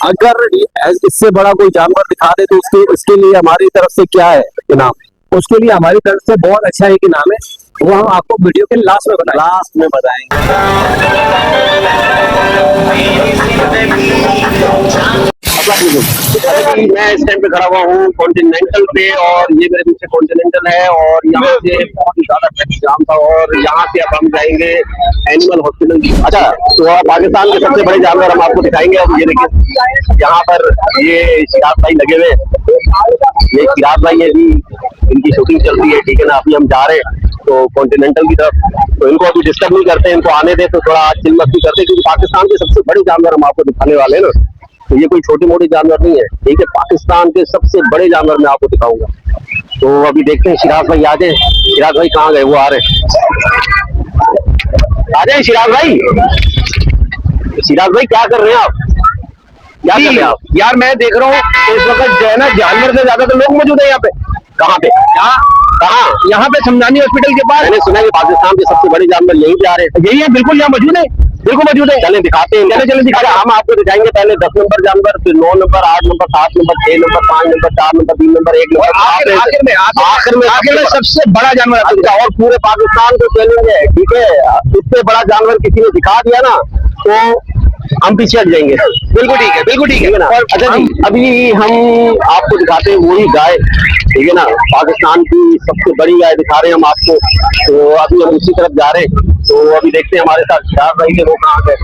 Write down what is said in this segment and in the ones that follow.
अगर इससे बड़ा कोई जानवर दिखा दे तो उसके लिए हमारी तरफ से क्या है इनाम? उसके लिए हमारी तरफ से बहुत अच्छा एक इनाम है, वो हम आपको वीडियो के लास्ट में बताएंगे। अभी मैं इस टाइम पे खड़ा हुआ हूँ कॉन्टिनेंटल पे, और ये मेरे पीछे कॉन्टिनेंटल है, और यहाँ से बहुत ही ज्यादा ट्रैफिक जाम था, और यहाँ से अब हम जाएंगे एनिमल हॉस्पिटल। अच्छा, तो पाकिस्तान के सबसे बड़े जानवर हम आपको दिखाएंगे। अब ये देखिए यहाँ पर ये शिराज भाई लगे हुए, ये शिराज भाई है जी, इनकी शूटिंग चल रही है, ठीक है ना। अभी हम जा रहे हैं तो कॉन्टिनेंटल की तरफ, तो इनको अभी डिस्टर्ब नहीं करते, इनको आने दे तो थोड़ा चिल मस्ती करते, क्योंकि पाकिस्तान के सबसे बड़े जानवर हम आपको दिखाने वाले हैं ना, तो ये कोई छोटे मोटे जानवर नहीं है, ठीक है। पाकिस्तान के सबसे बड़े जानवर मैं आपको दिखाऊंगा। तो अभी देखते हैं शिराज भाई आ जाए। शिराज भाई कहाँ गए? वो आ रहे हैं, आ जाए शिराज भाई। शिराज भाई क्या कर रहे हैं आप? क्या कर रहे हैं आप? यार मैं देख रहा हूँ इस वक्त जो है ना, जानवर से ज्यादा तो लोग मौजूद है यहाँ पे। कहाँ पे? कहाँ? यहाँ पे समझानी हॉस्पिटल के पास। मैंने सुना है कि पाकिस्तान के सबसे बड़े जानवर यहीं पे आ रहे हैं। यही है, बिल्कुल यहाँ मौजूद है, बिल्कुल मौजूद है। चले दिखाते हैं, चले दिखाते हैं। हम आपको दिखाएंगे पहले 10 नंबर जानवर, फिर 9 number, 8 number, 7 number, 6 number, 5 number, 4 number, 3 number, 1 number, आखिर में सबसे बड़ा जानवर। अच्छा, और पूरे पाकिस्तान को चैलेंज है, ठीक है। इससे बड़ा जानवर किसी ने दिखा दिया ना तो हम पीछे हट जाएंगे। बिल्कुल ठीक है, बिल्कुल ठीक है ना। अच्छा जी, अभी हम आपको दिखाते हैं वही गाय, ठीक है ना, पाकिस्तान की सबसे बड़ी गाय दिखा रहे हैं हम आपको। तो अभी हम उसी तरफ जा रहे हैं, तो अभी देखते हैं हमारे साथ शिराज भाई के, वो कहाँ गए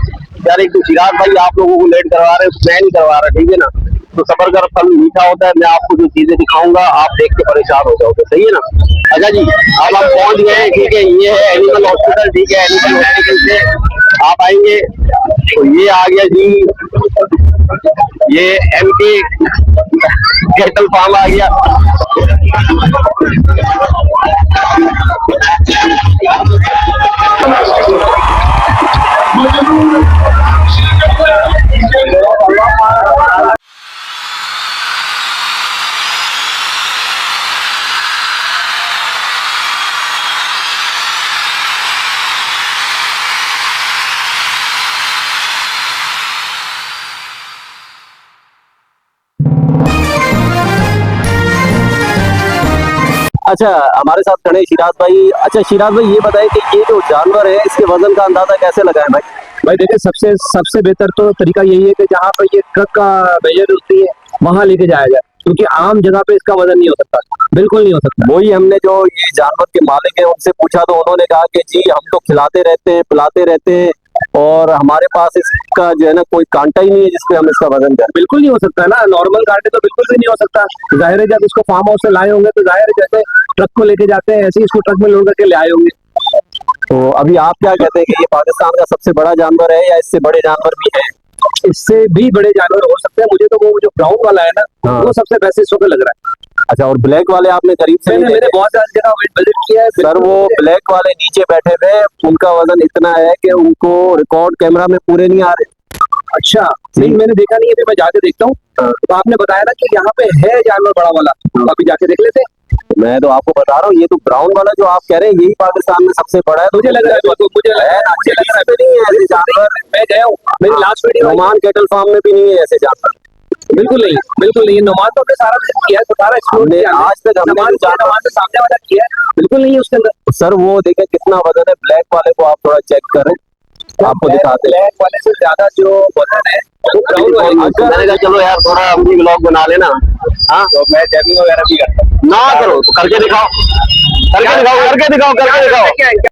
यार। एक तो शिराज भाई आप लोगों को लेट करवा रहे हैं, मैं नहीं करवा रहा, ठीक है ना। तो सफर का फल मीठा होता है, मैं आपको जो चीजें दिखाऊंगा आप देख के परेशान हो जाओगे, सही है ना। अच्छा जी, अब आप पहुंच गए, ठीक है। ये है एनिमल हॉस्पिटल, ठीक है। एनिमल हॉस्पिटल से आप आएंगे तो ये आ गया जी, ये एमके कैटल फार्म आ गया। अच्छा, हमारे साथ खड़े शिराज भाई। अच्छा शिराज भाई, ये बताएं कि ये जो जानवर है इसके वजन का अंदाजा कैसे लगाएं भाई? भाई देखिए, सबसे बेहतर तो तरीका यही है कि जहाँ पर ये ट्रक का मेजर होती है वहां लेके जाया जाए, क्योंकि आम जगह पे इसका वजन नहीं हो सकता, बिल्कुल नहीं हो सकता। वही हमने जो ये जानवर के मालिक है उनसे पूछा तो उन्होंने कहा कि जी हम तो खिलाते रहते हैं, पिलाते रहते हैं, और हमारे पास इसका जो है ना कोई कांटा ही नहीं है जिसपे हम इसका वजन करें। बिल्कुल नहीं हो सकता ना, नॉर्मल कांटे तो बिल्कुल भी नहीं हो सकता। जाहिर है जब इसको फार्म हाउस से लाए होंगे तो जाहिर है जैसे ट्रक को लेके जाते हैं ऐसे ही इसको ट्रक में लोड करके ले आए होंगे। तो अभी आप क्या कहते हैं कि ये पाकिस्तान का सबसे बड़ा जानवर है या इससे बड़े जानवर भी हैं? इससे भी बड़े जानवर हो सकते हैं। मुझे तो वो जो ब्राउन वाला है ना, वो सबसे बेस्ट इस वक्त लग रहा है। अच्छा, और ब्लैक वाले आपने करीब से मैंने बहुत सारी जगह वेट विजिट किया है सर। वो ब्लैक वाले नीचे बैठे हुए, उनका वजन इतना है कि उनको रिकॉर्ड कैमरा में पूरे नहीं आ रहे। अच्छा, नहीं मैंने देखा नहीं है, फिर मैं जाके देखता हूँ। तो आपने बताया ना कि यहाँ पे है जानवर बड़ा वाला, तो अभी जाके देख लेते हैं। मैं तो आपको बता रहा हूँ, ये तो ब्राउन वाला जो आप कह रहे हैं यही पाकिस्तान में सबसे बड़ा है। मुझे लग रहा है नहीं है ऐसे जानवर। मैं गया हूँ, मेरी last video Numan cattle farm में भी नहीं है ऐसे जानवर। बिल्कुल नहीं, बिल्कुल नहीं। नुमान तो हमने सारा विजिट किया है, सारा एक्सप्लोर किया है। आज तक नुमान से सामने वाला किया है, बिल्कुल नहीं है उसके अंदर। सर वो देखें कितना वजन है। ब्लैक वाले को आप थोड़ा चेक करें, आपको दिखाते हैं। ब्लैक वाले से ज्यादा जो वजन है वो ब्राउन वाले। मैंने कहा चलो यार थोड़ा हम भी व्लॉग बना लेना। हाँ, तो मैं जैमिंग वगैरह भी करता हूँ। ना करो तो करके दिखाओ, करके दिखाओ, करके दिखाओ, करके दिखाओ।